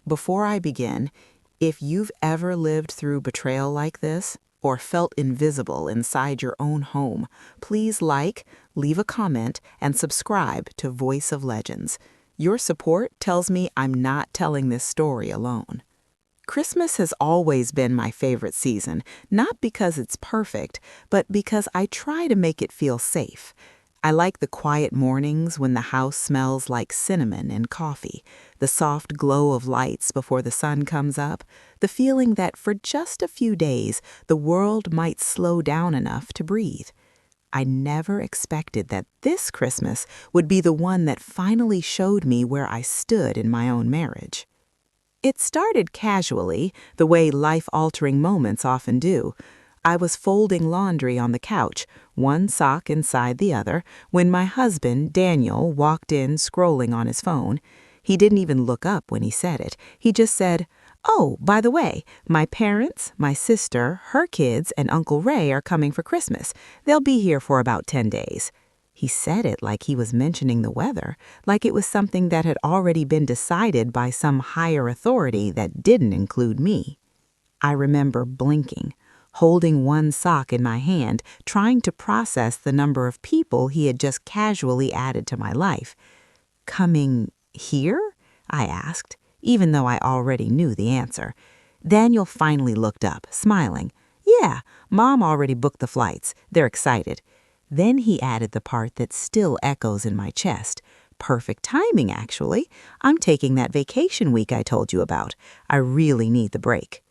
Before I begin, if you've ever lived through betrayal like this, or felt invisible inside your own home, please leave a comment, and subscribe to Voice of Legends. Your support tells me I'm not telling this story alone. Christmas has always been my favorite season, not because it's perfect, but because I try to make it feel safe. I like the quiet mornings when the house smells like cinnamon and coffee, the soft glow of lights before the sun comes up, the feeling that for just a few days the world might slow down enough to breathe. I never expected that this Christmas would be the one that finally showed me where I stood in my own marriage. It started casually, the way life-altering moments often do. I was folding laundry on the couch, one sock inside the other, when my husband, Daniel, walked in scrolling on his phone. He didn't even look up when he said it. He just said, "Oh, by the way, my parents, my sister, her kids, and Uncle Ray are coming for Christmas. They'll be here for about 10 days. He said it like he was mentioning the weather, like it was something that had already been decided by some higher authority that didn't include me. I remember blinking, holding one sock in my hand, trying to process the number of people he had just casually added to my life. "Coming here?" I asked, even though I already knew the answer. Daniel finally looked up, smiling. "Yeah, Mom already booked the flights. They're excited." Then he added the part that still echoes in my chest. "Perfect timing, actually. I'm taking that vacation week I told you about. I really need the break."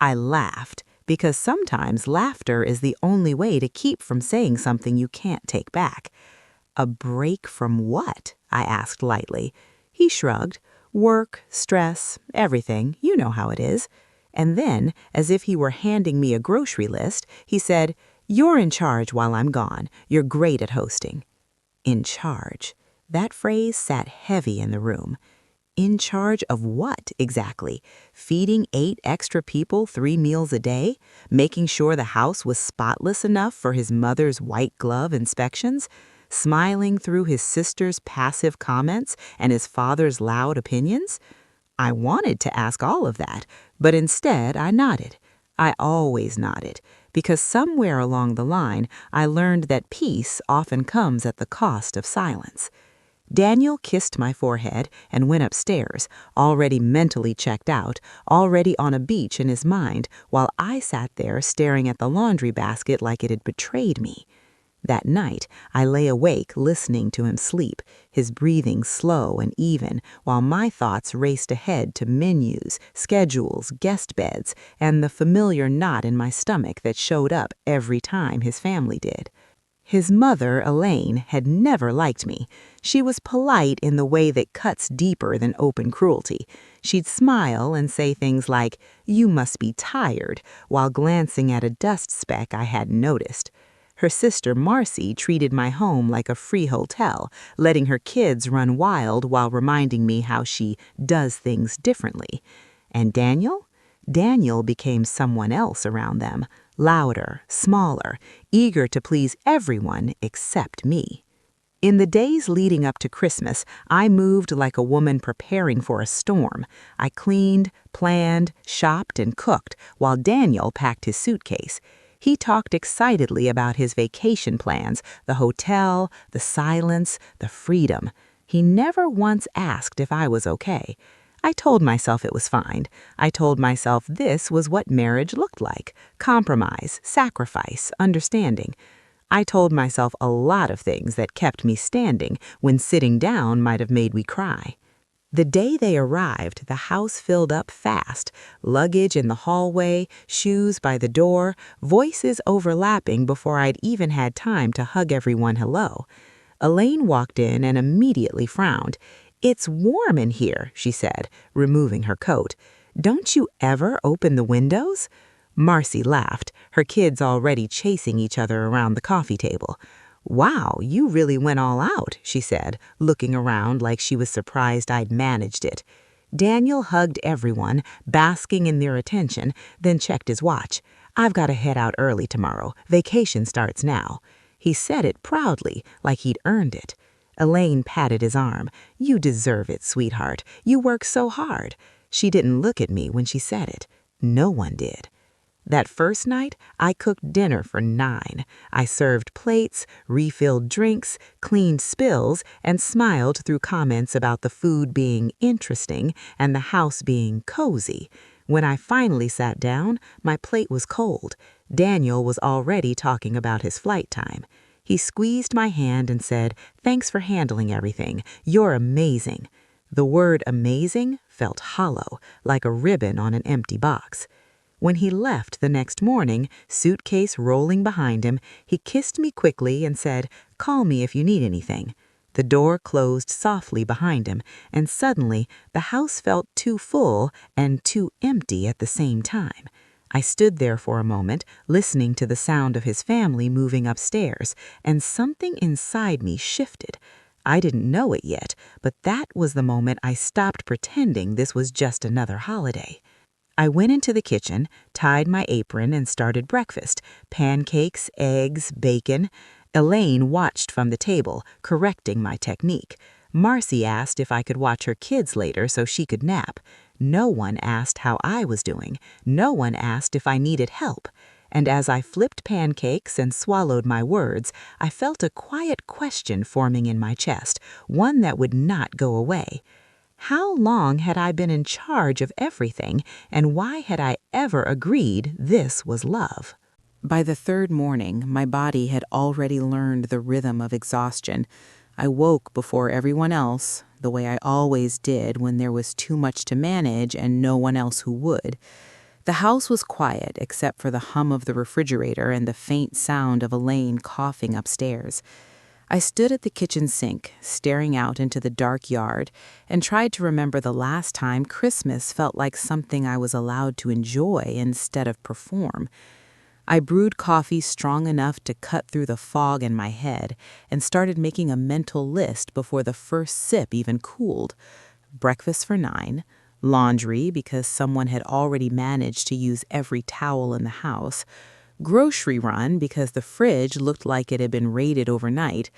I laughed, because sometimes laughter is the only way to keep from saying something you can't take back. "A break from what?" I asked lightly. He shrugged. "Work, stress, everything. You know how it is." And then, as if he were handing me a grocery list, he said, "You're in charge while I'm gone. You're great at hosting." In charge. That phrase sat heavy in the room. In charge of what, exactly? Feeding 8 extra people 3 meals a day? Making sure the house was spotless enough for his mother's white glove inspections? Smiling through his sister's passive comments and his father's loud opinions? I wanted to ask all of that, but instead I nodded. I always nodded, because somewhere along the line I learned that peace often comes at the cost of silence. Daniel kissed my forehead and went upstairs, already mentally checked out, already on a beach in his mind, while I sat there staring at the laundry basket like it had betrayed me. That night, I lay awake listening to him sleep, his breathing slow and even, while my thoughts raced ahead to menus, schedules, guest beds, and the familiar knot in my stomach that showed up every time his family did. His mother, Elaine, had never liked me. She was polite in the way that cuts deeper than open cruelty. She'd smile and say things like, "You must be tired," while glancing at a dust speck I hadn't noticed. Her sister, Marcy, treated my home like a free hotel, letting her kids run wild while reminding me how she does things differently. And Daniel? Daniel became someone else around them, louder, smaller, eager to please everyone except me. In the days leading up to Christmas, I moved like a woman preparing for a storm. I cleaned, planned, shopped, and cooked while Daniel packed his suitcase. He talked excitedly about his vacation plans, the hotel, the silence, the freedom. He never once asked if I was okay. I told myself it was fine. I told myself this was what marriage looked like: compromise, sacrifice, understanding. I told myself a lot of things that kept me standing when sitting down might have made me cry. The day they arrived, the house filled up fast, luggage in the hallway, shoes by the door, voices overlapping before I'd even had time to hug everyone hello. Elaine walked in and immediately frowned. "It's warm in here," she said, removing her coat. "Don't you ever open the windows?" Marcy laughed, her kids already chasing each other around the coffee table. "Wow, you really went all out," she said, looking around like she was surprised I'd managed it. Daniel hugged everyone, basking in their attention, then checked his watch. "I've got to head out early tomorrow. Vacation starts now." He said it proudly, like he'd earned it. Elaine patted his arm. "You deserve it, sweetheart. You work so hard." She didn't look at me when she said it. No one did. That first night, I cooked dinner for 9. I served plates, refilled drinks, cleaned spills, and smiled through comments about the food being interesting and the house being cozy. When I finally sat down, my plate was cold. Daniel was already talking about his flight time. He squeezed my hand and said, "Thanks for handling everything. You're amazing." The word amazing felt hollow, like a ribbon on an empty box. When he left the next morning, suitcase rolling behind him, he kissed me quickly and said, "Call me if you need anything." The door closed softly behind him, and suddenly the house felt too full and too empty at the same time. I stood there for a moment, listening to the sound of his family moving upstairs, and something inside me shifted. I didn't know it yet, but that was the moment I stopped pretending this was just another holiday. I went into the kitchen, tied my apron, and started breakfast: pancakes, eggs, bacon. Elaine watched from the table, correcting my technique. Marcy asked if I could watch her kids later so she could nap. No one asked how I was doing. No one asked if I needed help. And as I flipped pancakes and swallowed my words, I felt a quiet question forming in my chest, one that would not go away. How long had I been in charge of everything, and why had I ever agreed this was love? By the third morning, my body had already learned the rhythm of exhaustion. I woke before everyone else, the way I always did when there was too much to manage and no one else who would. The house was quiet except for the hum of the refrigerator and the faint sound of Elaine coughing upstairs. I stood at the kitchen sink, staring out into the dark yard, and tried to remember the last time Christmas felt like something I was allowed to enjoy instead of perform. I brewed coffee strong enough to cut through the fog in my head and started making a mental list before the first sip even cooled. Breakfast for 9, laundry because someone had already managed to use every towel in the house, grocery run because the fridge looked like it had been raided overnight,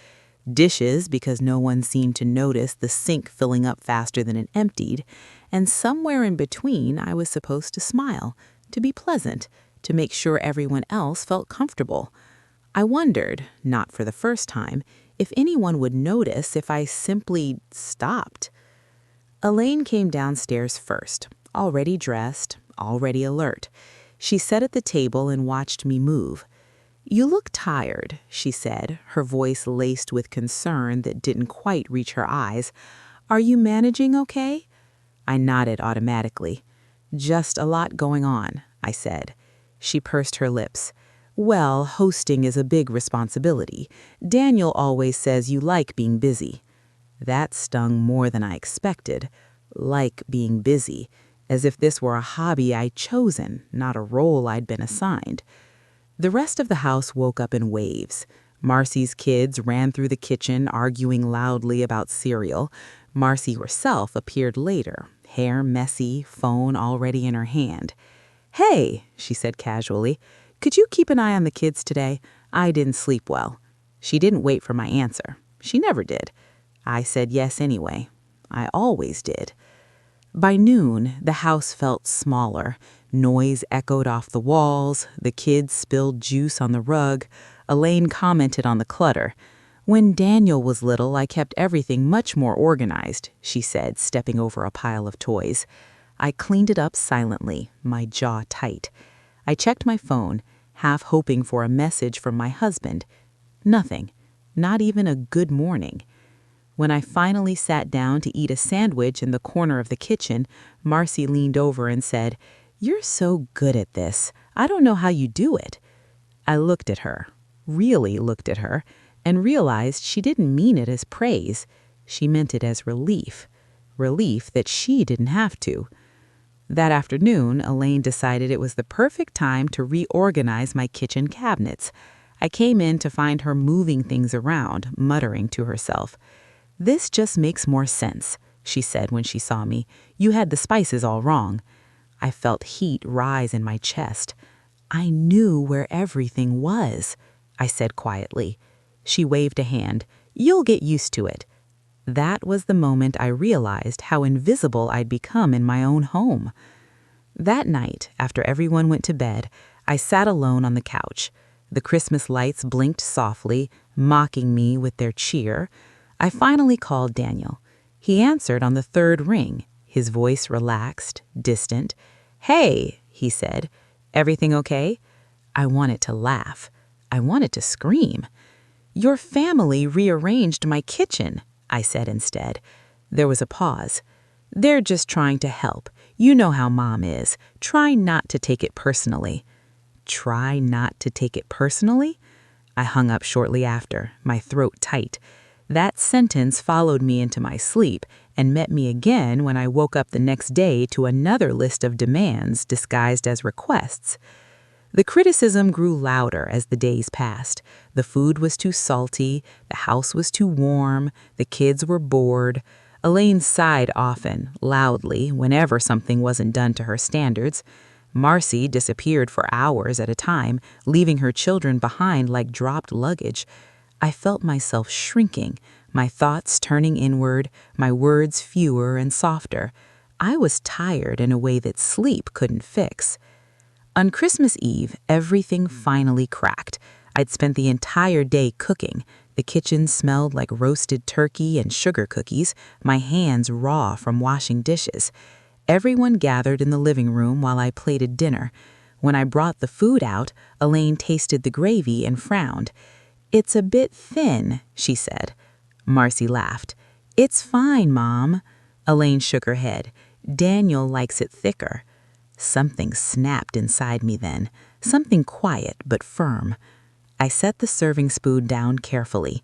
dishes because no one seemed to notice the sink filling up faster than it emptied, and somewhere in between I was supposed to smile, to be pleasant, to make sure everyone else felt comfortable. I wondered, not for the first time, if anyone would notice if I simply stopped. Elaine came downstairs first, already dressed, already alert. She sat at the table and watched me move. "You look tired," she said, her voice laced with concern that didn't quite reach her eyes. "Are you managing okay?" I nodded automatically. "Just a lot going on," I said. She pursed her lips. "Well, hosting is a big responsibility. Daniel always says you like being busy." That stung more than I expected. Like being busy, as if this were a hobby I'd chosen, not a role I'd been assigned. The rest of the house woke up in waves. Marcy's kids ran through the kitchen, arguing loudly about cereal. Marcy herself appeared later, hair messy, phone already in her hand. "Hey," she said casually, "could you keep an eye on the kids today? I didn't sleep well." She didn't wait for my answer. She never did. I said yes anyway. I always did. By noon, the house felt smaller. Noise echoed off the walls. The kids spilled juice on the rug. Elaine commented on the clutter. "When Daniel was little, I kept everything much more organized," she said, stepping over a pile of toys. I cleaned it up silently, my jaw tight. I checked my phone, half hoping for a message from my husband. Nothing. Not even a good morning. When I finally sat down to eat a sandwich in the corner of the kitchen, Marcy leaned over and said, "You're so good at this. I don't know how you do it." I looked at her, really looked at her, and realized she didn't mean it as praise. She meant it as relief. Relief that she didn't have to. That afternoon, Elaine decided it was the perfect time to reorganize my kitchen cabinets. I came in to find her moving things around, muttering to herself. "This just makes more sense," she said when she saw me. "You had the spices all wrong." I felt heat rise in my chest. "I knew where everything was," I said quietly. She waved a hand. "You'll get used to it." That was the moment I realized how invisible I'd become in my own home. That night, after everyone went to bed, I sat alone on the couch. The Christmas lights blinked softly, mocking me with their cheer. I finally called Daniel. He answered on the third ring, his voice relaxed, distant. "Hey," he said, "everything okay?" I wanted to laugh. I wanted to scream. "Your family rearranged my kitchen," I said instead. There was a pause. "They're just trying to help. You know how Mom is. Try not to take it personally." Try not to take it personally? I hung up shortly after, my throat tight. That sentence followed me into my sleep and met me again when I woke up the next day to another list of demands disguised as requests. The criticism grew louder as the days passed. The food was too salty, the house was too warm, the kids were bored. Elaine sighed often, loudly, whenever something wasn't done to her standards. Marcy disappeared for hours at a time, leaving her children behind like dropped luggage. I felt myself shrinking, my thoughts turning inward, my words fewer and softer. I was tired in a way that sleep couldn't fix. On Christmas Eve, everything finally cracked. I'd spent the entire day cooking. The kitchen smelled like roasted turkey and sugar cookies, my hands raw from washing dishes. Everyone gathered in the living room while I plated dinner. When I brought the food out, Elaine tasted the gravy and frowned. "It's a bit thin," she said. Marcy laughed. "It's fine, Mom." Elaine shook her head. "Daniel likes it thicker." Something snapped inside me then, something quiet but firm. I set the serving spoon down carefully.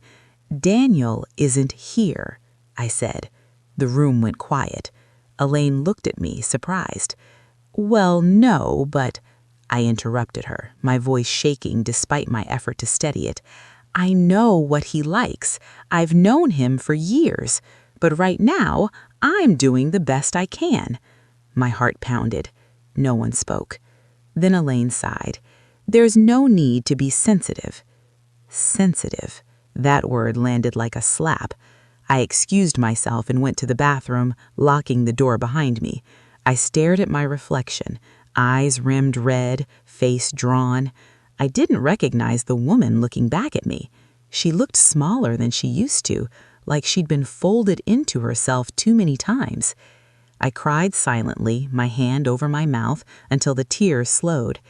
"Daniel isn't here," I said. The room went quiet. Elaine looked at me, surprised. "Well, no, but—" I interrupted her, my voice shaking despite my effort to steady it. "I know what he likes. I've known him for years. But right now, I'm doing the best I can." My heart pounded. No one spoke. Then Elaine sighed. "There's no need to be sensitive." Sensitive. That word landed like a slap. I excused myself and went to the bathroom, locking the door behind me. I stared at my reflection, eyes rimmed red, face drawn. I didn't recognize the woman looking back at me. She looked smaller than she used to, like she'd been folded into herself too many times. I cried silently, my hand over my mouth, until the tears slowed.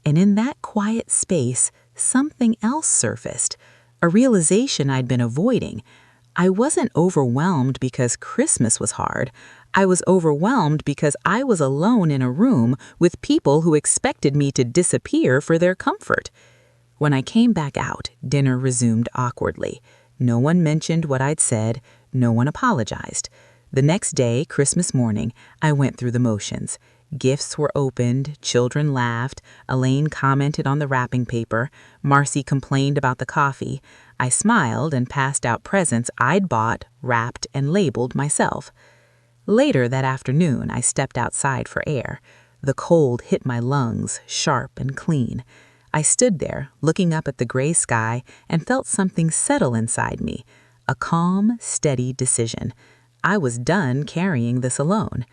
And in that quiet space, something else surfaced, a realization I'd been avoiding. I wasn't overwhelmed because Christmas was hard. I was overwhelmed because I was alone in a room with people who expected me to disappear for their comfort. When I came back out, dinner resumed awkwardly. No one mentioned what I'd said. No one apologized. The next day, Christmas morning, I went through the motions. Gifts were opened, children laughed, Elaine commented on the wrapping paper, Marcy complained about the coffee. I smiled and passed out presents I'd bought, wrapped, and labeled myself. Later that afternoon, I stepped outside for air. The cold hit my lungs, sharp and clean. I stood there, looking up at the gray sky, and felt something settle inside me. A calm, steady decision. I was done carrying this alone.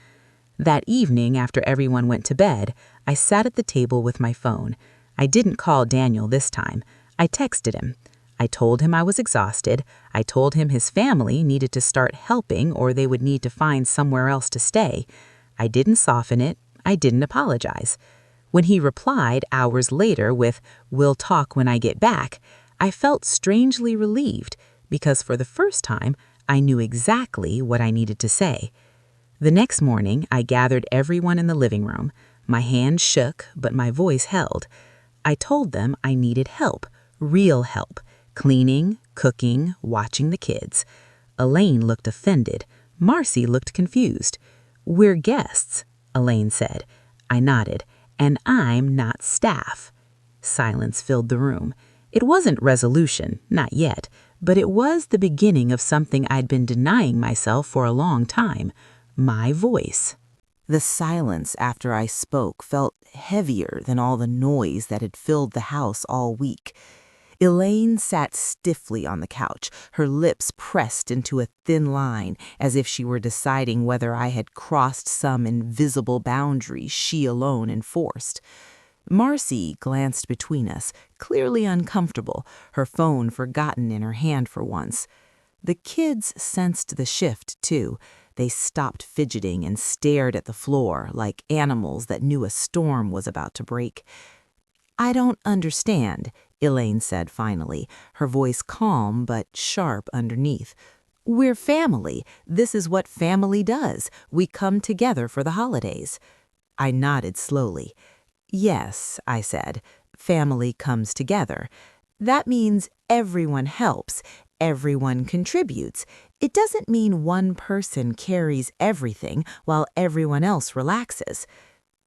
That evening, after everyone went to bed, I sat at the table with my phone. I didn't call Daniel this time. I texted him. I told him I was exhausted. I told him his family needed to start helping or they would need to find somewhere else to stay. I didn't soften it. I didn't apologize. When he replied hours later with, "We'll talk when I get back," I felt strangely relieved because for the first time, I knew exactly what I needed to say. The next morning, I gathered everyone in the living room. My hands shook, but my voice held. I told them I needed help, real help, cleaning, cooking, watching the kids. Elaine looked offended. Marcy looked confused. "We're guests," Elaine said. I nodded. "And I'm not staff." Silence filled the room. It wasn't resolution, not yet, but it was the beginning of something I'd been denying myself for a long time. My voice. The silence after I spoke felt heavier than all the noise that had filled the house all week. Elaine sat stiffly on the couch, her lips pressed into a thin line, as if she were deciding whether I had crossed some invisible boundary she alone enforced. Marcy glanced between us, clearly uncomfortable, her phone forgotten in her hand for once. The kids sensed the shift, too. They stopped fidgeting and stared at the floor like animals that knew a storm was about to break. "I don't understand," Elaine said finally, her voice calm but sharp underneath. "We're family. This is what family does. We come together for the holidays." I nodded slowly. "Yes," I said, "family comes together. That means everyone helps, everyone contributes. It doesn't mean one person carries everything while everyone else relaxes."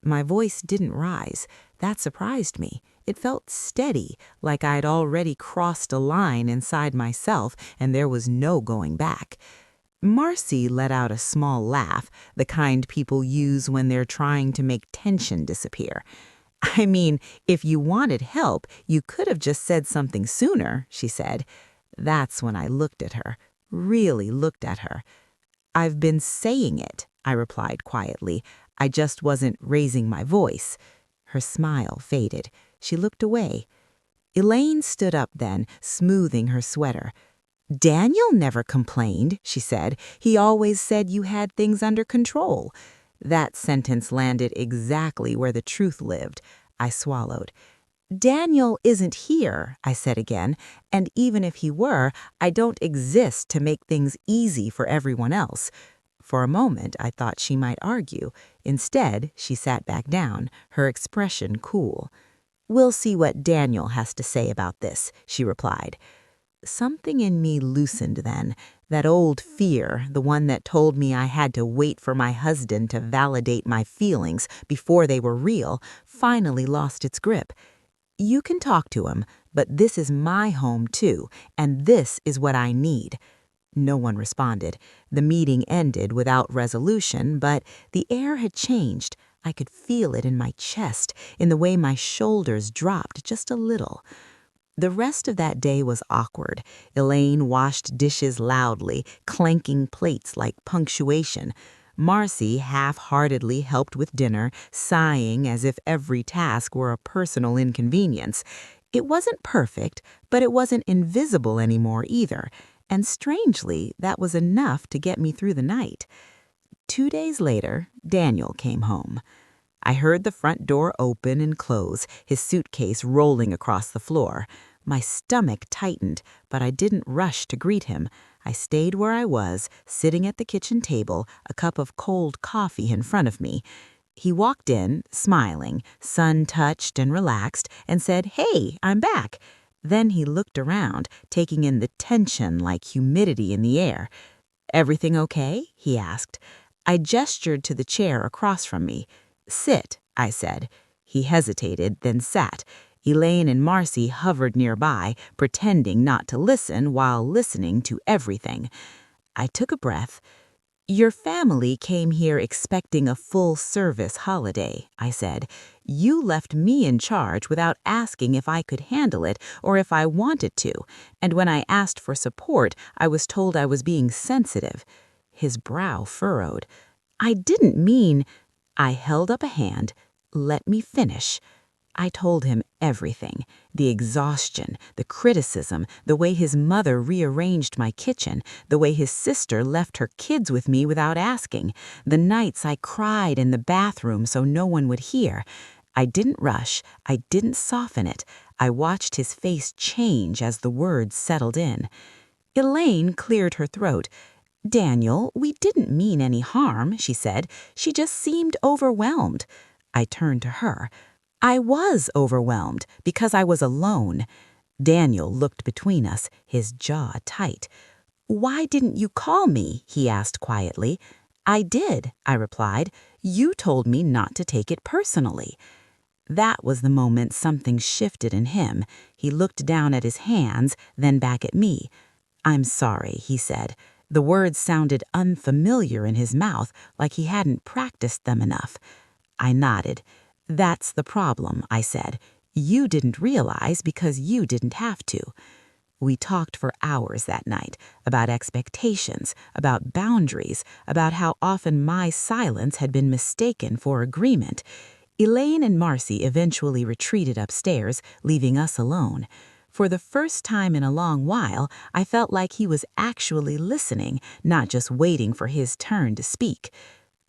My voice didn't rise. That surprised me. It felt steady, like I'd already crossed a line inside myself and there was no going back. Marcy let out a small laugh, the kind people use when they're trying to make tension disappear. "I mean, if you wanted help, you could have just said something sooner," she said. That's when I looked at her, really looked at her. "I've been saying it," I replied quietly. "I just wasn't raising my voice." Her smile faded. She looked away. Elaine stood up then, smoothing her sweater. "Daniel never complained," she said. "He always said you had things under control." That sentence landed exactly where the truth lived. I swallowed. "Daniel isn't here," I said again, "and even if he were, I don't exist to make things easy for everyone else." For a moment, I thought she might argue. Instead, she sat back down, her expression cool. "We'll see what Daniel has to say about this," she replied. Something in me loosened then. That old fear, the one that told me I had to wait for my husband to validate my feelings before they were real, finally lost its grip. "You can talk to him, but this is my home too, and this is what I need." No one responded. The meeting ended without resolution, but the air had changed. I could feel it in my chest, in the way my shoulders dropped just a little. The rest of that day was awkward. Elaine washed dishes loudly, clanking plates like punctuation. Marcy half-heartedly helped with dinner, sighing as if every task were a personal inconvenience. It wasn't perfect, but it wasn't invisible anymore either. And strangely, that was enough to get me through the night. 2 days later, Daniel came home. I heard the front door open and close, his suitcase rolling across the floor. My stomach tightened, but I didn't rush to greet him. I stayed where I was, sitting at the kitchen table, a cup of cold coffee in front of me. He walked in, smiling, sun-touched and relaxed, and said, "Hey, I'm back." Then he looked around, taking in the tension like humidity in the air. "Everything okay?" he asked. I gestured to the chair across from me. "Sit," I said. He hesitated, then sat. Elaine and Marcy hovered nearby, pretending not to listen while listening to everything. I took a breath. "Your family came here expecting a full-service holiday," I said. "You left me in charge without asking if I could handle it or if I wanted to, and when I asked for support, I was told I was being sensitive." His brow furrowed. "I didn't mean—" I held up a hand. "Let me finish." I told him everything. The exhaustion, the criticism, the way his mother rearranged my kitchen, the way his sister left her kids with me without asking, the nights I cried in the bathroom so no one would hear. I didn't rush. I didn't soften it. I watched his face change as the words settled in. Elaine cleared her throat. "Daniel, we didn't mean any harm," she said. "She just seemed overwhelmed." I turned to her. I was overwhelmed because I was alone. Daniel looked between us, his jaw tight. "Why didn't you call me?" he asked quietly. "I did," I replied. "You told me not to take it personally." That was the moment something shifted in him. He looked down at his hands, then back at me. "I'm sorry," he said. The words sounded unfamiliar in his mouth, like he hadn't practiced them enough. I nodded. "That's the problem," I said. You didn't realize because you didn't have to. We talked for hours that night about expectations, about boundaries, about how often my silence had been mistaken for agreement. Elaine and Marcy eventually retreated upstairs, leaving us alone. For the first time in a long while, I felt like he was actually listening, not just waiting for his turn to speak.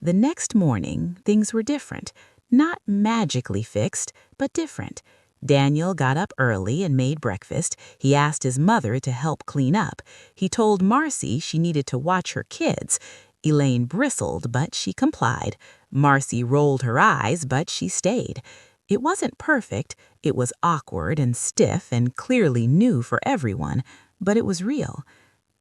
The next morning, things were different. Not magically fixed, but different. Daniel got up early and made breakfast. He asked his mother to help clean up. He told Marcy she needed to watch her kids. Elaine bristled, but she complied. Marcy rolled her eyes, but she stayed. It wasn't perfect. It was awkward and stiff and clearly new for everyone, but it was real.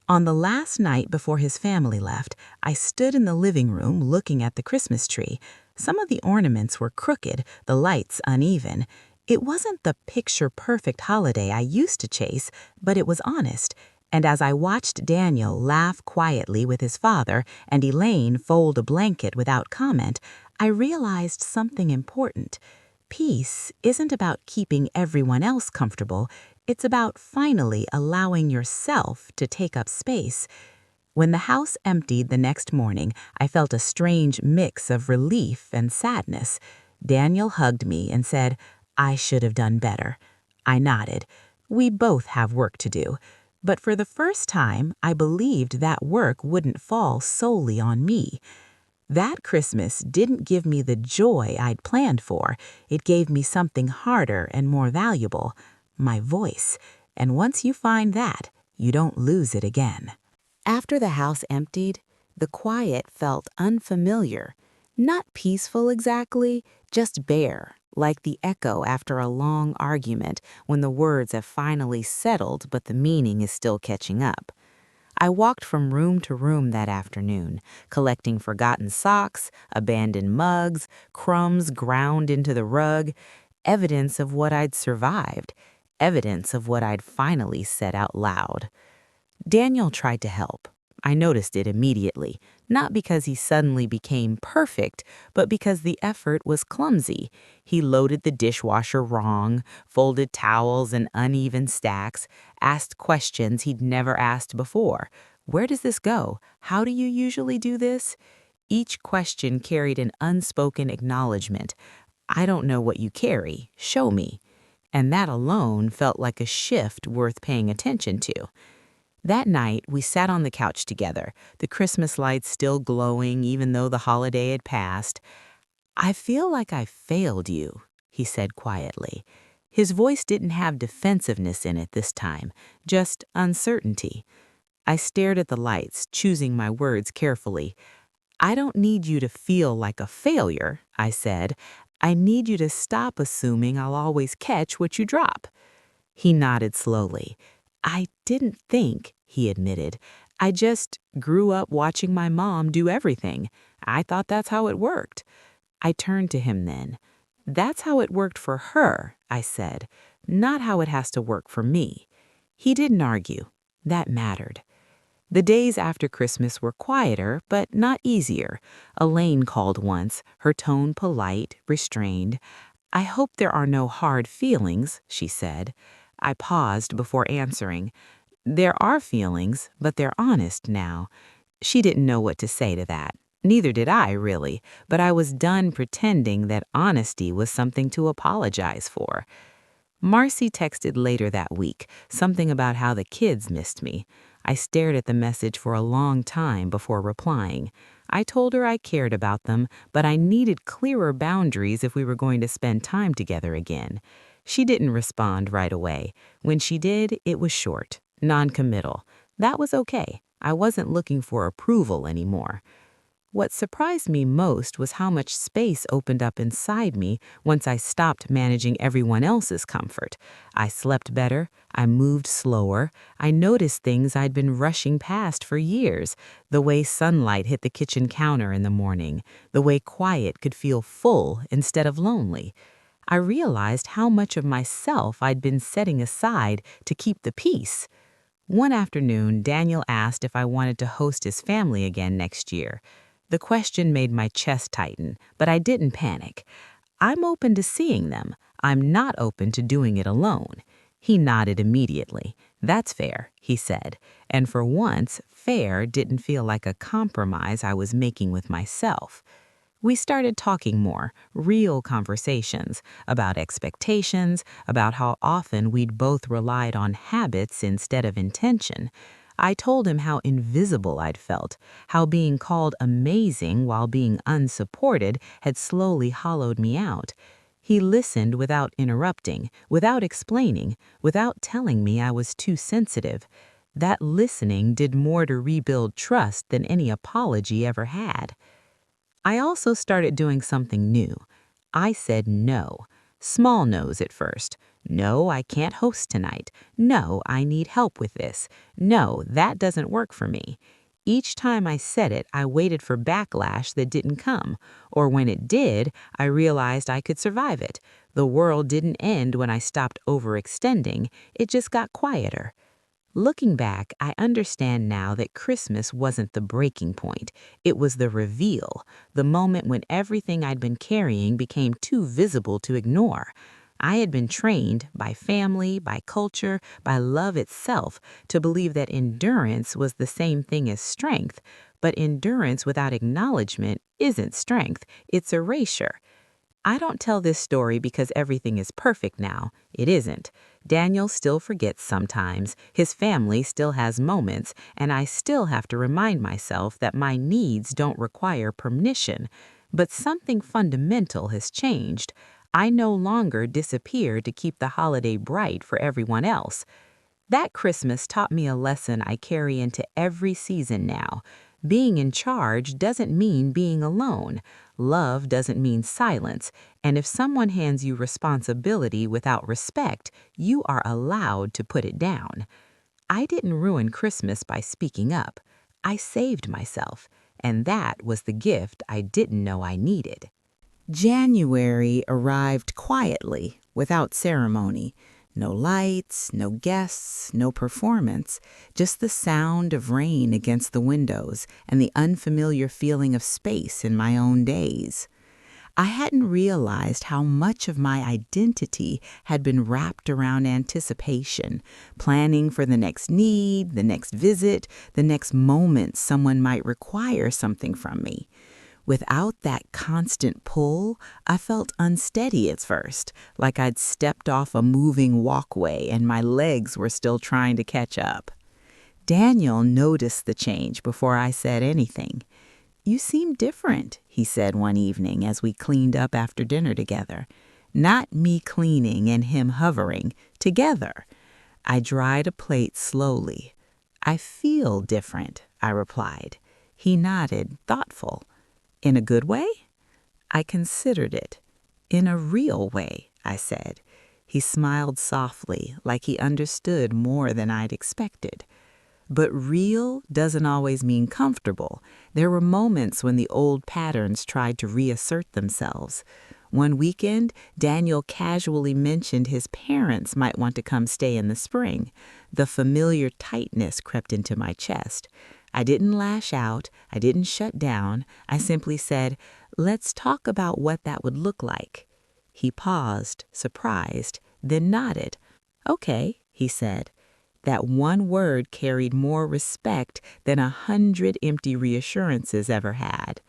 On the last night before his family left, I stood in the living room looking at the Christmas tree. Some of the ornaments were crooked, the lights uneven. It wasn't the picture-perfect holiday I used to chase, but it was honest. And as I watched Daniel laugh quietly with his father and Elaine fold a blanket without comment, I realized something important. Peace isn't about keeping everyone else comfortable. It's about finally allowing yourself to take up space. When the house emptied the next morning, I felt a strange mix of relief and sadness. Daniel hugged me and said, "I should have done better." I nodded. We both have work to do. But for the first time, I believed that work wouldn't fall solely on me. That Christmas didn't give me the joy I'd planned for. It gave me something harder and more valuable, my voice. And once you find that, you don't lose it again. After the house emptied, the quiet felt unfamiliar. Not peaceful exactly, just bare, like the echo after a long argument when the words have finally settled but the meaning is still catching up. I walked from room to room that afternoon, collecting forgotten socks, abandoned mugs, crumbs ground into the rug, evidence of what I'd survived, evidence of what I'd finally said out loud. Daniel tried to help. I noticed it immediately, not because he suddenly became perfect, but because the effort was clumsy. He loaded the dishwasher wrong, folded towels in uneven stacks, asked questions he'd never asked before. Where does this go? How do you usually do this? Each question carried an unspoken acknowledgement. I don't know what you carry. Show me. And that alone felt like a shift worth paying attention to. That night, we sat on the couch together, the Christmas lights still glowing even though the holiday had passed. "I feel like I failed you," he said quietly. His voice didn't have defensiveness in it this time, just uncertainty. I stared at the lights, choosing my words carefully. "I don't need you to feel like a failure," I said. "I need you to stop assuming I'll always catch what you drop." He nodded slowly. "I didn't think," he admitted. "I just grew up watching my mom do everything. I thought that's how it worked." I turned to him then. "That's how it worked for her," I said, "not how it has to work for me." He didn't argue. That mattered. The days after Christmas were quieter, but not easier. Elaine called once, her tone polite, restrained. "I hope there are no hard feelings," she said. I paused before answering. "There are feelings, but they're honest now." She didn't know what to say to that. Neither did I, really, but I was done pretending that honesty was something to apologize for. Marcy texted later that week, something about how the kids missed me. I stared at the message for a long time before replying. I told her I cared about them, but I needed clearer boundaries if we were going to spend time together again. She didn't respond right away. When she did, it was short, non-committal. That was okay. I wasn't looking for approval anymore. What surprised me most was how much space opened up inside me once I stopped managing everyone else's comfort. I slept better, I moved slower, I noticed things I'd been rushing past for years, the way sunlight hit the kitchen counter in the morning, the way quiet could feel full instead of lonely. I realized how much of myself I'd been setting aside to keep the peace. One afternoon, Daniel asked if I wanted to host his family again next year. The question made my chest tighten, but I didn't panic. I'm open to seeing them. I'm not open to doing it alone. He nodded immediately. That's fair, he said. And for once, fair didn't feel like a compromise I was making with myself. We started talking more, real conversations, about expectations, about how often we'd both relied on habits instead of intention. I told him how invisible I'd felt, how being called amazing while being unsupported had slowly hollowed me out. He listened without interrupting, without explaining, without telling me I was too sensitive. That listening did more to rebuild trust than any apology ever had. I also started doing something new. I said no. Small no's at first. No, I can't host tonight. No, I need help with this. No, that doesn't work for me. Each time I said it, I waited for backlash that didn't come. Or when it did, I realized I could survive it. The world didn't end when I stopped overextending. It just got quieter. Looking back, I understand now that Christmas wasn't the breaking point. It was the reveal, the moment when everything I'd been carrying became too visible to ignore. I had been trained by family, by culture, by love itself to believe that endurance was the same thing as strength. But endurance without acknowledgement isn't strength, it's erasure. I don't tell this story because everything is perfect now. It isn't. Daniel still forgets sometimes, his family still has moments, and I still have to remind myself that my needs don't require permission. But something fundamental has changed. I no longer disappear to keep the holiday bright for everyone else. That Christmas taught me a lesson I carry into every season now. Being in charge doesn't mean being alone. Love doesn't mean silence. And if someone hands you responsibility without respect, you are allowed to put it down. I didn't ruin Christmas by speaking up. I saved myself. And that was the gift I didn't know I needed. January arrived quietly, without ceremony. No lights, no guests, no performance, just the sound of rain against the windows and the unfamiliar feeling of space in my own days. I hadn't realized how much of my identity had been wrapped around anticipation, planning for the next need, the next visit, the next moment someone might require something from me. Without that constant pull, I felt unsteady at first, like I'd stepped off a moving walkway and my legs were still trying to catch up. Daniel noticed the change before I said anything. "You seem different," he said one evening as we cleaned up after dinner together. Not me cleaning and him hovering, together. I dried a plate slowly. "I feel different," I replied. He nodded, thoughtful. "In a good way?" I considered it. "In a real way," I said. He smiled softly, like he understood more than I'd expected. But real doesn't always mean comfortable. There were moments when the old patterns tried to reassert themselves. One weekend, Daniel casually mentioned his parents might want to come stay in the spring. The familiar tightness crept into my chest. I didn't lash out. I didn't shut down. I simply said, "Let's talk about what that would look like." He paused, surprised, then nodded. "Okay," he said. That one word carried more respect than 100 empty reassurances ever had.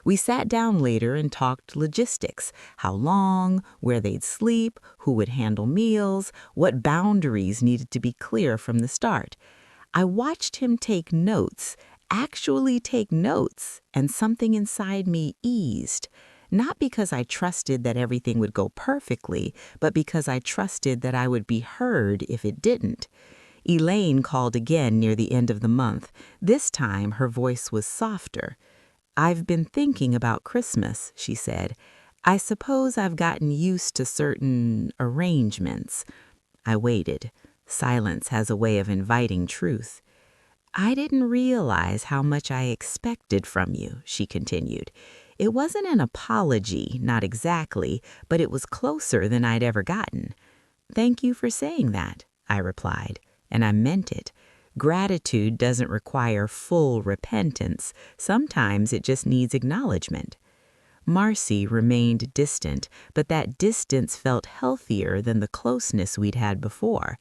We sat down later and talked logistics, how long, where they'd sleep, who would handle meals, what boundaries needed to be clear from the start. I watched him take notes, actually take notes, and something inside me eased. Not because I trusted that everything would go perfectly, but because I trusted that I would be heard if it didn't. Elaine called again near the end of the month. This time her voice was softer. "I've been thinking about Christmas," she said. "I suppose I've gotten used to certain arrangements." I waited. Silence has a way of inviting truth. "I didn't realize how much I expected from you," she continued. "It wasn't an apology, not exactly, but it was closer than I'd ever gotten." "Thank you for saying that," I replied, and I meant it. Gratitude doesn't require full repentance. Sometimes it just needs acknowledgement. Marcy remained distant, but that distance felt healthier than the closeness we'd had before.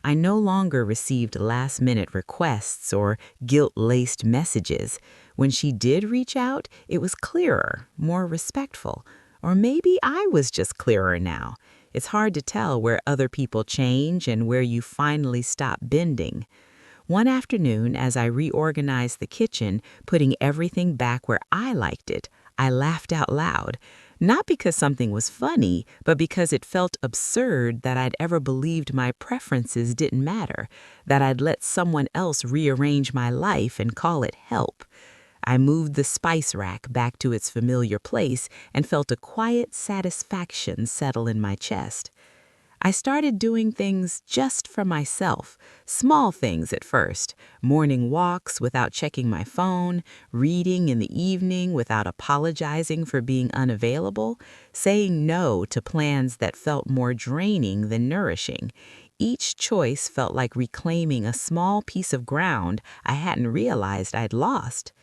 I no longer received last-minute requests or guilt-laced messages. When she did reach out, it was clearer, more respectful. Or maybe I was just clearer now. It's hard to tell where other people change and where you finally stop bending. One afternoon, as I reorganized the kitchen, putting everything back where I liked it, I laughed out loud. Not because something was funny, but because it felt absurd that I'd ever believed my preferences didn't matter, that I'd let someone else rearrange my life and call it help. I moved the spice rack back to its familiar place and felt a quiet satisfaction settle in my chest. I started doing things just for myself, small things at first, morning walks without checking my phone, reading in the evening without apologizing for being unavailable, saying no to plans that felt more draining than nourishing. Each choice felt like reclaiming a small piece of ground I hadn't realized I'd lost.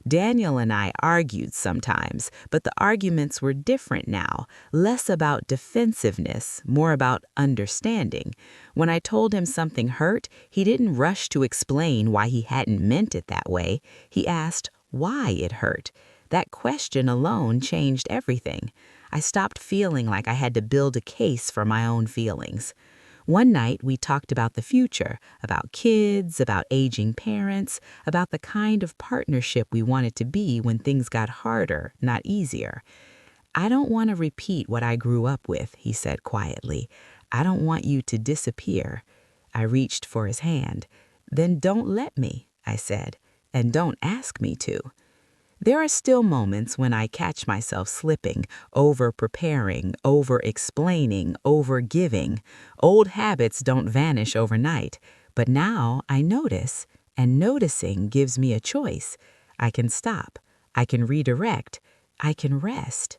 Daniel and I argued sometimes, but the arguments were different now, less about defensiveness, more about understanding. When I told him something hurt, he didn't rush to explain why he hadn't meant it that way. He asked why it hurt. That question alone changed everything. I stopped feeling like I had to build a case for my own feelings. One night, we talked about the future, about kids, about aging parents, about the kind of partnership we wanted to be when things got harder, not easier. "I don't want to repeat what I grew up with," he said quietly. "I don't want you to disappear." I reached for his hand. "Then don't let me," I said, "and don't ask me to." There are still moments when I catch myself slipping, over-preparing, over-explaining, over-giving. Old habits don't vanish overnight, but now I notice, and noticing gives me a choice. I can stop, I can redirect, I can rest.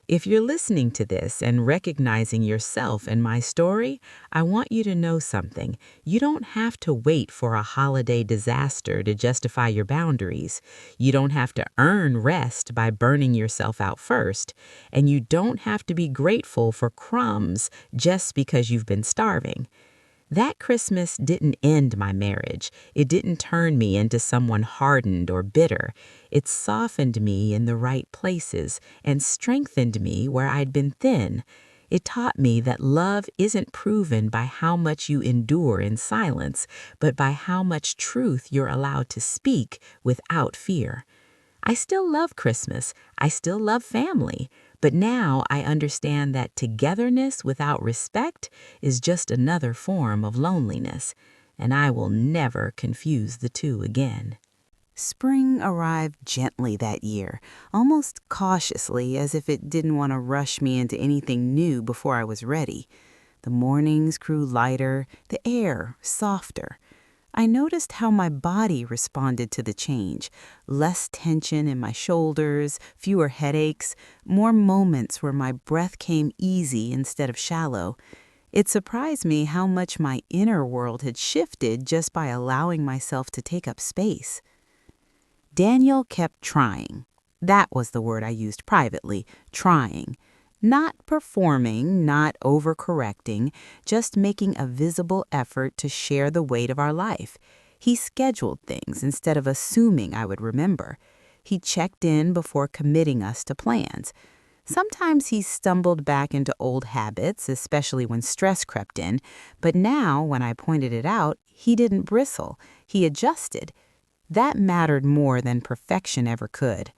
If you're listening to this and recognizing yourself in my story, I want you to know something. You don't have to wait for a holiday disaster to justify your boundaries. You don't have to earn rest by burning yourself out first. And you don't have to be grateful for crumbs just because you've been starving. That Christmas didn't end my marriage. It didn't turn me into someone hardened or bitter. It softened me in the right places and strengthened me where I'd been thin. It taught me that love isn't proven by how much you endure in silence, but by how much truth you're allowed to speak without fear. I still love Christmas. I still love family. But now I understand that togetherness without respect is just another form of loneliness, and I will never confuse the two again. Spring arrived gently that year, almost cautiously, as if it didn't want to rush me into anything new before I was ready. The mornings grew lighter, the air softer. I noticed how my body responded to the change. Less tension in my shoulders, fewer headaches, more moments where my breath came easy instead of shallow. It surprised me how much my inner world had shifted just by allowing myself to take up space. Daniel kept trying. That was the word I used privately, trying. Not performing, not overcorrecting, just making a visible effort to share the weight of our life. He scheduled things instead of assuming I would remember. He checked in before committing us to plans. Sometimes he stumbled back into old habits, especially when stress crept in, but now, when I pointed it out, he didn't bristle. He adjusted. That mattered more than perfection ever could.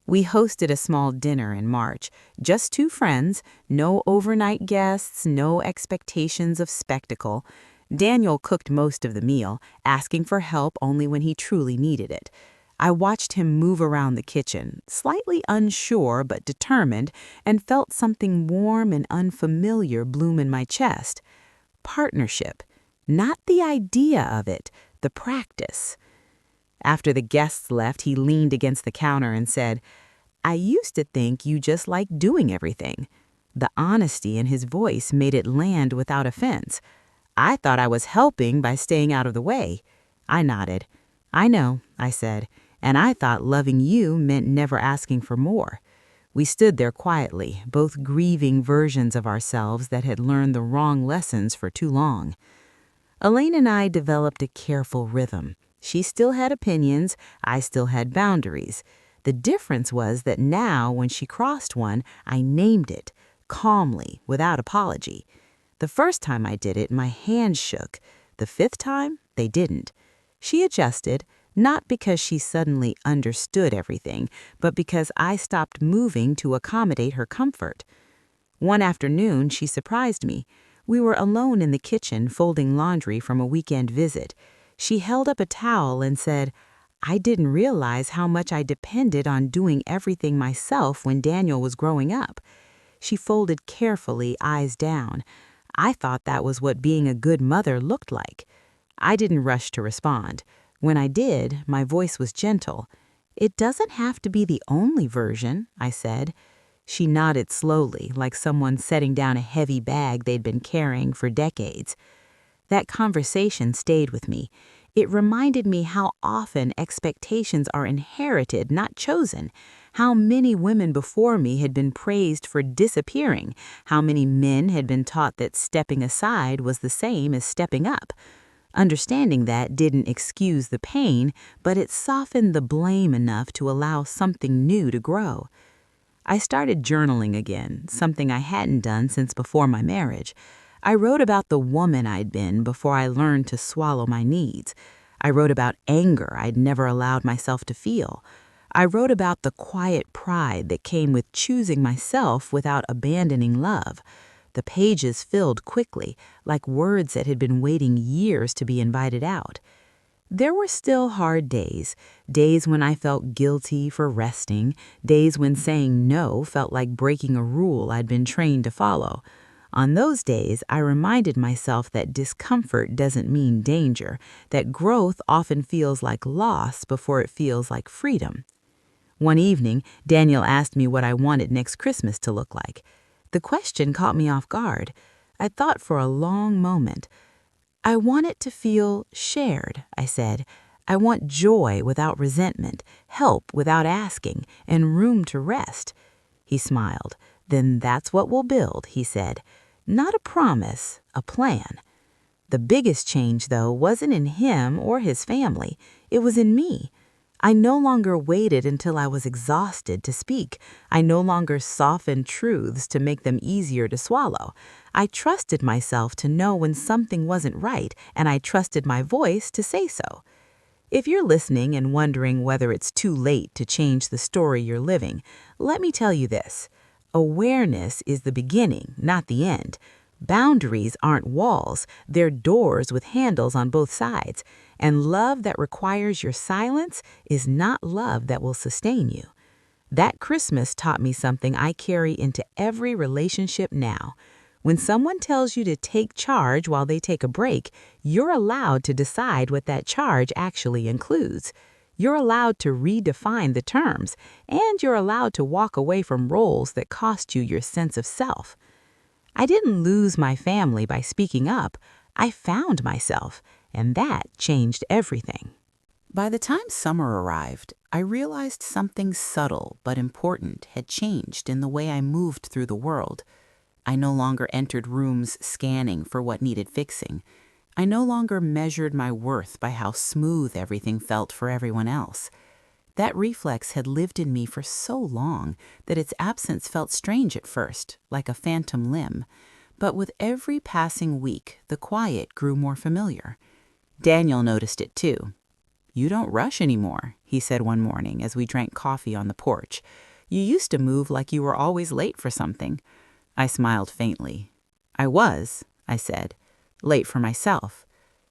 We hosted a small dinner in March, just two friends, no overnight guests, no expectations of spectacle. Daniel cooked most of the meal, asking for help only when he truly needed it. I watched him move around the kitchen, slightly unsure but determined, and felt something warm and unfamiliar bloom in my chest. Partnership, not the idea of it, the practice. After the guests left, he leaned against the counter and said, "I used to think you just liked doing everything." The honesty in his voice made it land without offense. I thought I was helping by staying out of the way. I nodded. "I know," I said, "and I thought loving you meant never asking for more." We stood there quietly, both grieving versions of ourselves that had learned the wrong lessons for too long. Elaine and I developed a careful rhythm. She still had opinions, I still had boundaries. The difference was that now, when she crossed one, I named it, calmly, without apology. The first time I did it, my hands shook. The fifth time, they didn't. She adjusted, not because she suddenly understood everything, but because I stopped moving to accommodate her comfort. One afternoon, she surprised me. We were alone in the kitchen folding laundry from a weekend visit. She held up a towel and said, "I didn't realize how much I depended on doing everything myself when Daniel was growing up." She folded carefully, eyes down. I thought that was what being a good mother looked like. I didn't rush to respond. When I did, my voice was gentle. "It doesn't have to be the only version," I said. She nodded slowly, like someone setting down a heavy bag they'd been carrying for decades. That conversation stayed with me. It reminded me how often expectations are inherited, not chosen. How many women before me had been praised for disappearing. How many men had been taught that stepping aside was the same as stepping up. Understanding that didn't excuse the pain, but it softened the blame enough to allow something new to grow. I started journaling again, something I hadn't done since before my marriage. I wrote about the woman I'd been before I learned to swallow my needs. I wrote about anger I'd never allowed myself to feel. I wrote about the quiet pride that came with choosing myself without abandoning love. The pages filled quickly, like words that had been waiting years to be invited out. There were still hard days, days when I felt guilty for resting, days when saying no felt like breaking a rule I'd been trained to follow. On those days, I reminded myself that discomfort doesn't mean danger, that growth often feels like loss before it feels like freedom. One evening, Daniel asked me what I wanted next Christmas to look like. The question caught me off guard. I thought for a long moment. "I want it to feel shared," I said. "I want joy without resentment, help without asking, and room to rest." He smiled. "Then that's what we'll build," he said. "Not a promise, a plan." The biggest change, though, wasn't in him or his family. It was in me. I no longer waited until I was exhausted to speak. I no longer softened truths to make them easier to swallow. I trusted myself to know when something wasn't right, and I trusted my voice to say so. If you're listening and wondering whether it's too late to change the story you're living, let me tell you this. Awareness is the beginning, not the end. Boundaries aren't walls, they're doors with handles on both sides. And love that requires your silence is not love that will sustain you. That Christmas taught me something I carry into every relationship now. When someone tells you to take charge while they take a break, you're allowed to decide what that charge actually includes. You're allowed to redefine the terms, and you're allowed to walk away from roles that cost you your sense of self. I didn't lose my family by speaking up. I found myself, and that changed everything. By the time summer arrived, I realized something subtle but important had changed in the way I moved through the world. I no longer entered rooms scanning for what needed fixing. I no longer measured my worth by how smooth everything felt for everyone else. That reflex had lived in me for so long that its absence felt strange at first, like a phantom limb. But with every passing week, the quiet grew more familiar. Daniel noticed it too. "You don't rush anymore," he said one morning as we drank coffee on the porch. "You used to move like you were always late for something." I smiled faintly. "I was," I said, "late for myself."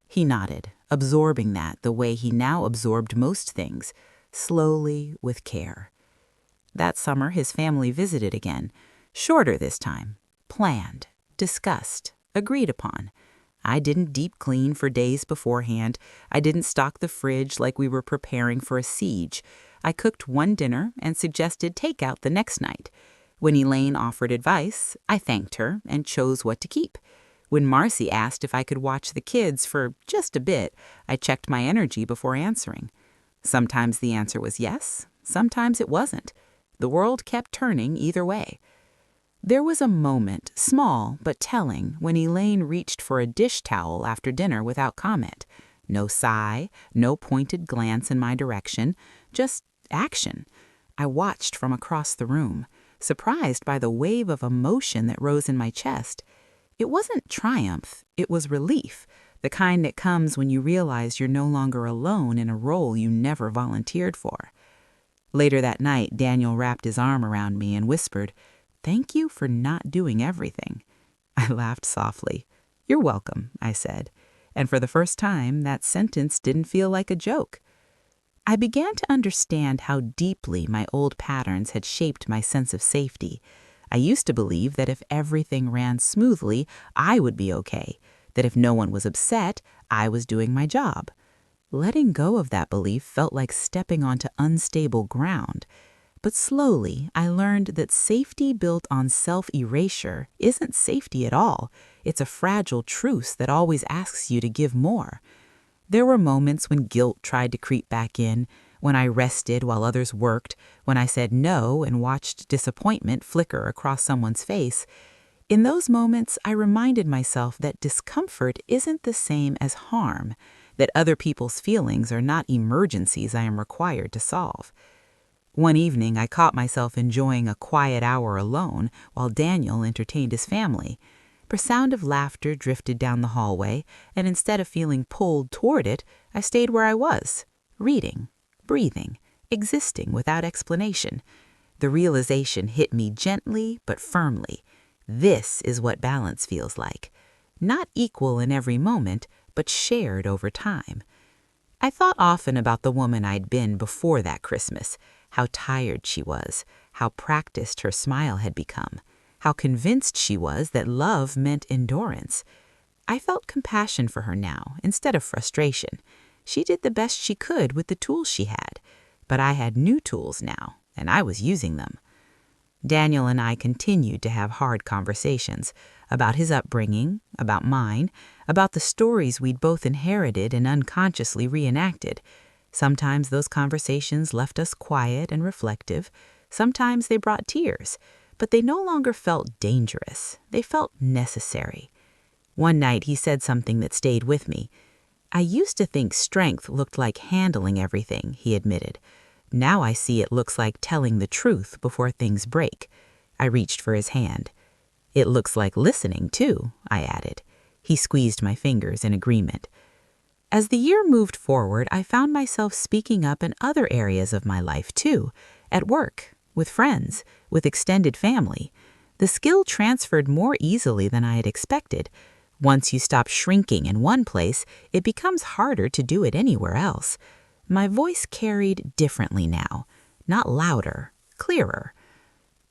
He nodded, absorbing that the way he now absorbed most things, slowly, with care. That summer, his family visited again, shorter this time, planned, discussed, agreed upon. I didn't deep clean for days beforehand. I didn't stock the fridge like we were preparing for a siege. I cooked one dinner and suggested takeout the next night. When Elaine offered advice, I thanked her and chose what to keep. When Marcy asked if I could watch the kids for just a bit, I checked my energy before answering. Sometimes the answer was yes, sometimes it wasn't. The world kept turning either way. There was a moment, small but telling, when Elaine reached for a dish towel after dinner without comment. No sigh, no pointed glance in my direction, just action. I watched from across the room, surprised by the wave of emotion that rose in my chest. It wasn't triumph, it was relief, the kind that comes when you realize you're no longer alone in a role you never volunteered for. Later that night, Daniel wrapped his arm around me and whispered, "Thank you for not doing everything." I laughed softly. "You're welcome," I said. And for the first time, that sentence didn't feel like a joke. I began to understand how deeply my old patterns had shaped my sense of safety. I used to believe that if everything ran smoothly, I would be okay, that if no one was upset, I was doing my job. Letting go of that belief felt like stepping onto unstable ground. But slowly, I learned that safety built on self-erasure isn't safety at all. It's a fragile truce that always asks you to give more. There were moments when guilt tried to creep back in, when I rested while others worked, when I said no and watched disappointment flicker across someone's face. In those moments, I reminded myself that discomfort isn't the same as harm, that other people's feelings are not emergencies I am required to solve. One evening, I caught myself enjoying a quiet hour alone while Daniel entertained his family. A sound of laughter drifted down the hallway, and instead of feeling pulled toward it, I stayed where I was, reading, breathing, existing without explanation. The realization hit me gently but firmly. This is what balance feels like. Not equal in every moment, but shared over time. I thought often about the woman I'd been before that Christmas, how tired she was, how practiced her smile had become, how convinced she was that love meant endurance. I felt compassion for her now instead of frustration. She did the best she could with the tools she had, but I had new tools now, and I was using them. Daniel and I continued to have hard conversations about his upbringing, about mine, about the stories we'd both inherited and unconsciously reenacted. Sometimes those conversations left us quiet and reflective. Sometimes they brought tears, but they no longer felt dangerous. They felt necessary. One night he said something that stayed with me. "I used to think strength looked like handling everything," he admitted. "Now I see it looks like telling the truth before things break." I reached for his hand. "It looks like listening, too," I added. He squeezed my fingers in agreement. As the year moved forward, I found myself speaking up in other areas of my life, too, at work, with friends, with extended family. The skill transferred more easily than I had expected. Once you stop shrinking in one place, it becomes harder to do it anywhere else. My voice carried differently now, not louder, clearer.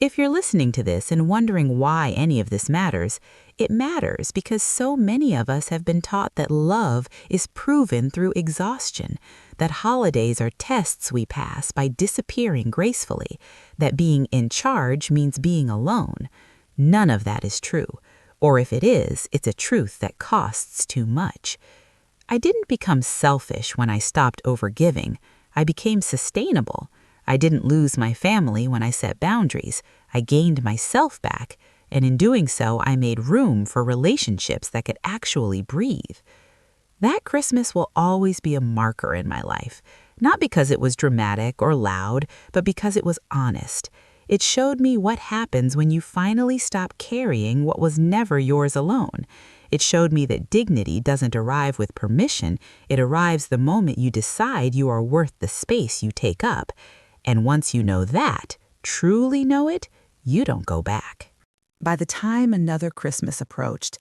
If you're listening to this and wondering why any of this matters, it matters because so many of us have been taught that love is proven through exhaustion, that holidays are tests we pass by disappearing gracefully, that being in charge means being alone. None of that is true, or if it is, it's a truth that costs too much. I didn't become selfish when I stopped overgiving. I became sustainable. I didn't lose my family when I set boundaries. I gained myself back, and in doing so, I made room for relationships that could actually breathe. That Christmas will always be a marker in my life, not because it was dramatic or loud, but because it was honest. It showed me what happens when you finally stop carrying what was never yours alone. It showed me that dignity doesn't arrive with permission. It arrives the moment you decide you are worth the space you take up. And once you know that, truly know it, you don't go back. By the time another Christmas approached,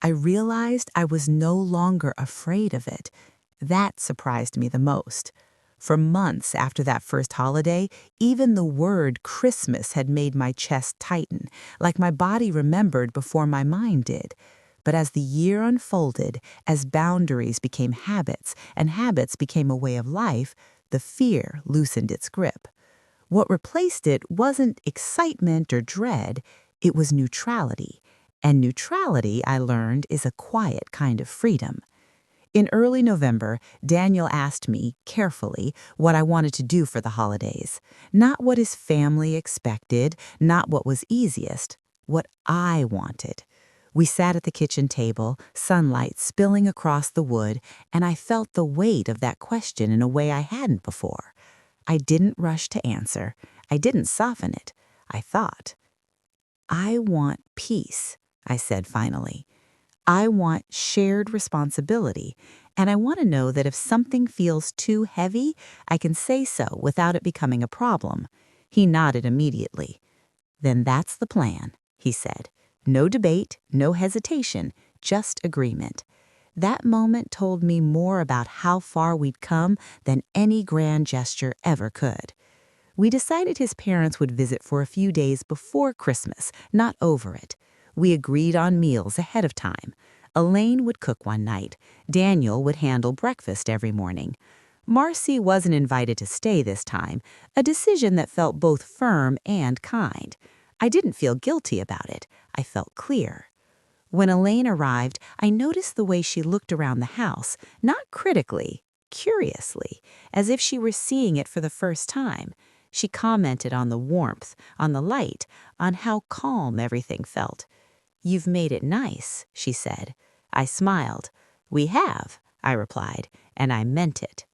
I realized I was no longer afraid of it. That surprised me the most. For months after that first holiday, even the word Christmas had made my chest tighten, like my body remembered before my mind did. But as the year unfolded, as boundaries became habits and habits became a way of life, the fear loosened its grip. What replaced it wasn't excitement or dread, it was neutrality. And neutrality, I learned, is a quiet kind of freedom. In early November, Daniel asked me, carefully, what I wanted to do for the holidays. Not what his family expected, not what was easiest, what I wanted. We sat at the kitchen table, sunlight spilling across the wood, and I felt the weight of that question in a way I hadn't before. I didn't rush to answer. I didn't soften it. I thought. I want peace, I said finally. I want shared responsibility, and I want to know that if something feels too heavy, I can say so without it becoming a problem. He nodded immediately. Then that's the plan, he said. No debate, no hesitation, just agreement. That moment told me more about how far we'd come than any grand gesture ever could. We decided his parents would visit for a few days before Christmas, not over it. We agreed on meals ahead of time. Elaine would cook one night. Daniel would handle breakfast every morning. Marcy wasn't invited to stay this time, a decision that felt both firm and kind. I didn't feel guilty about it. I felt clear. When Elaine arrived, I noticed the way she looked around the house, not critically, curiously, as if she were seeing it for the first time. She commented on the warmth, on the light, on how calm everything felt. "You've made it nice," she said. I smiled. "We have," I replied, and I meant it.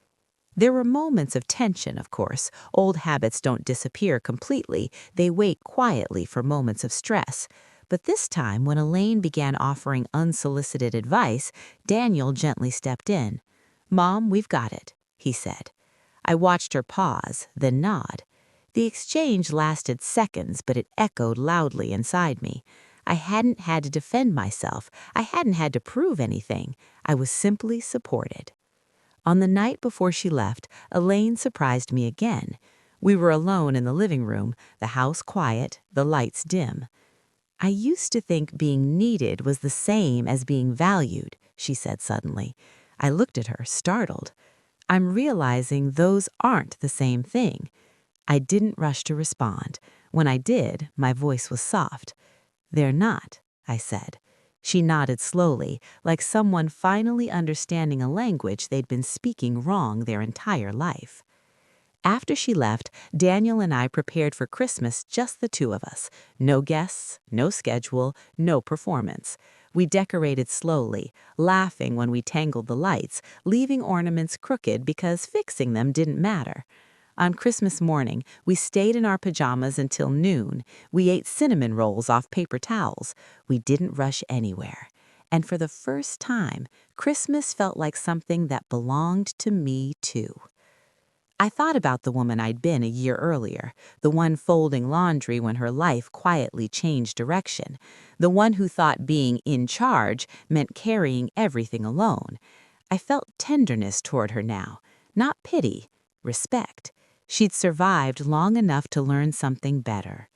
There were moments of tension, of course. Old habits don't disappear completely. They wait quietly for moments of stress. But this time, when Elaine began offering unsolicited advice, Daniel gently stepped in. "Mom, we've got it," he said. I watched her pause, then nod. The exchange lasted seconds, but it echoed loudly inside me. I hadn't had to defend myself. I hadn't had to prove anything. I was simply supported. On the night before she left, Elaine surprised me again. We were alone in the living room, the house quiet, the lights dim. "I used to think being needed was the same as being valued," she said suddenly. I looked at her, startled. "I'm realizing those aren't the same thing." I didn't rush to respond. When I did, my voice was soft. "They're not," I said. She nodded slowly, like someone finally understanding a language they'd been speaking wrong their entire life. After she left, Daniel and I prepared for Christmas, just the two of us. No guests, no schedule, no performance. We decorated slowly, laughing when we tangled the lights, leaving ornaments crooked because fixing them didn't matter. On Christmas morning, we stayed in our pajamas until noon. We ate cinnamon rolls off paper towels. We didn't rush anywhere. And for the first time, Christmas felt like something that belonged to me too. I thought about the woman I'd been a year earlier, the one folding laundry when her life quietly changed direction, the one who thought being in charge meant carrying everything alone. I felt tenderness toward her now, not pity, respect. She'd survived long enough to learn something better.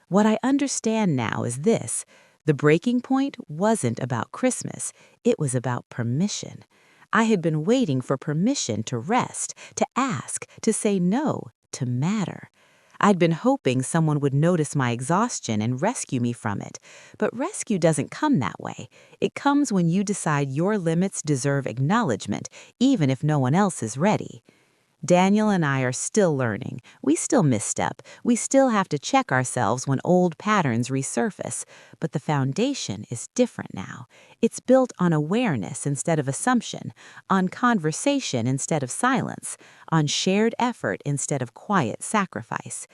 What I understand now is this: the breaking point wasn't about Christmas, it was about permission. I had been waiting for permission to rest, to ask, to say no, to matter. I'd been hoping someone would notice my exhaustion and rescue me from it. But rescue doesn't come that way. It comes when you decide your limits deserve acknowledgement, even if no one else is ready. Daniel and I are still learning. We still misstep. We still have to check ourselves when old patterns resurface. But the foundation is different now. It's built on awareness instead of assumption, on conversation instead of silence, on shared effort instead of quiet sacrifice.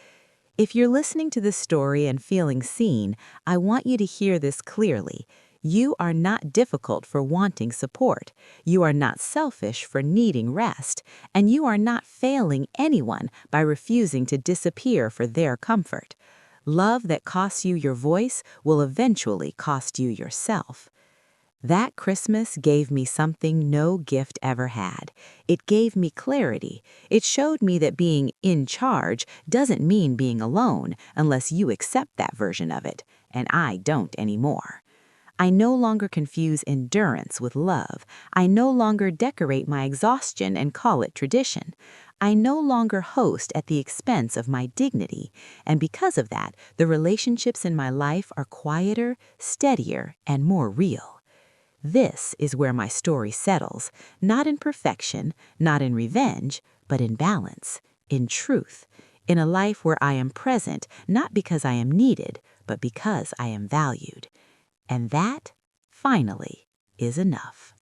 If you're listening to this story and feeling seen, I want you to hear this clearly. You are not difficult for wanting support. You are not selfish for needing rest. And you are not failing anyone by refusing to disappear for their comfort. Love that costs you your voice will eventually cost you yourself. That Christmas gave me something no gift ever had. It gave me clarity. It showed me that being in charge doesn't mean being alone unless you accept that version of it. And I don't anymore. I no longer confuse endurance with love. I no longer decorate my exhaustion and call it tradition. I no longer host at the expense of my dignity. And because of that, the relationships in my life are quieter, steadier, and more real. This is where my story settles, not in perfection, not in revenge, but in balance, in truth, in a life where I am present not because I am needed, but because I am valued. And that, finally, is enough.